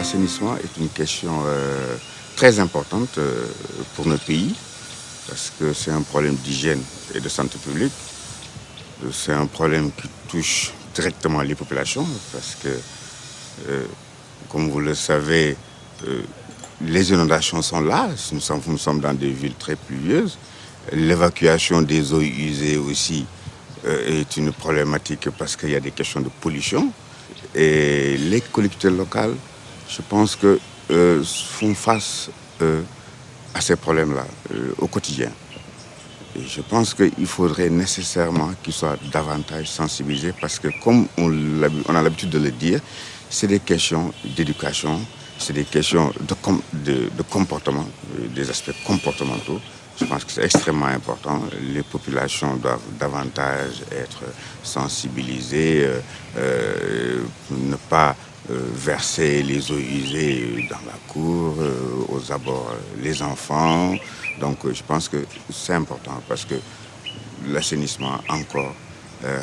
l'assainissement est une question très importante pour notre pays parce que c'est un problème d'hygiène et de santé publique. C'est un problème qui touche directement les populations parce que, comme vous le savez, les inondations sont là. Nous sommes dans des villes très pluvieuses. L'évacuation des eaux usées aussi est une problématique parce qu'il y a des questions de pollution. Et les collectivités locales, je pense que font face à ces problèmes-là au quotidien. Et je pense qu'il faudrait nécessairement qu'ils soient davantage sensibilisés parce que, comme on a l'habitude de le dire, c'est des questions d'éducation, c'est des questions de comportement, des aspects comportementaux. Je pense que c'est extrêmement important. Les populations doivent davantage être sensibilisées, ne pas verser les eaux usées dans la cour, aux abords, les enfants. Donc je pense que c'est important parce que l'assainissement encore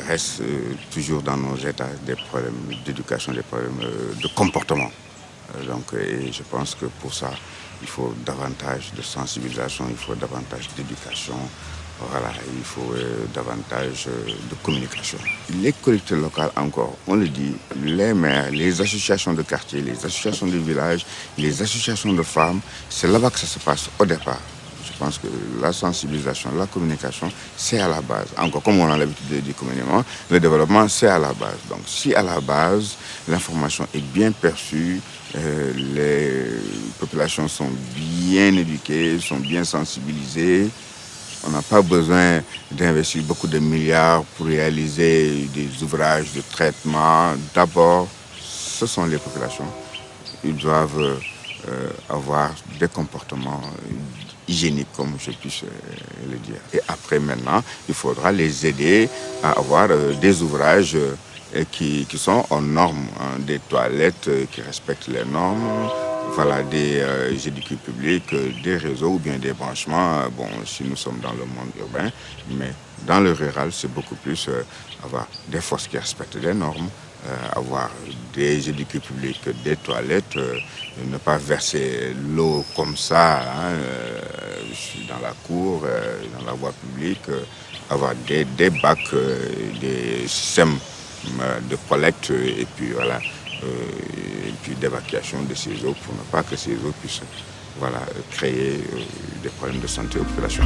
reste toujours dans nos États des problèmes d'éducation, des problèmes de comportement. Et je pense que pour ça, il faut davantage de sensibilisation, il faut davantage d'éducation, voilà, il faut davantage de communication. Les collectivités locales encore, on le dit, les maires, les associations de quartier, les associations de village, les associations de femmes, c'est là-bas que ça se passe au départ. Je pense que la sensibilisation, la communication, c'est à la base. Encore comme on a l'habitude de dire communément, le développement, c'est à la base. Donc si à la base, l'information est bien perçue, les populations sont bien éduquées, sont bien sensibilisées, on n'a pas besoin d'investir beaucoup de milliards pour réaliser des ouvrages de traitement. D'abord, ce sont les populations. Ils doivent avoir des comportements hygiéniques, comme je puisse le dire. Et après, maintenant, il faudra les aider à avoir des ouvrages qui sont aux normes, hein, des toilettes qui respectent les normes, voilà, des édifices publics, des réseaux ou bien des branchements. Bon, si nous sommes dans le monde urbain, mais dans le rural, c'est beaucoup plus avoir des fosses qui respectent les normes, avoir des édifices publics, des toilettes, ne pas verser l'eau comme ça hein, dans la cour, dans la voie publique, avoir des bacs, des systèmes de collecte et puis voilà, et puis d'évacuation de ces eaux pour ne pas que ces eaux puissent voilà, créer des problèmes de santé aux populations.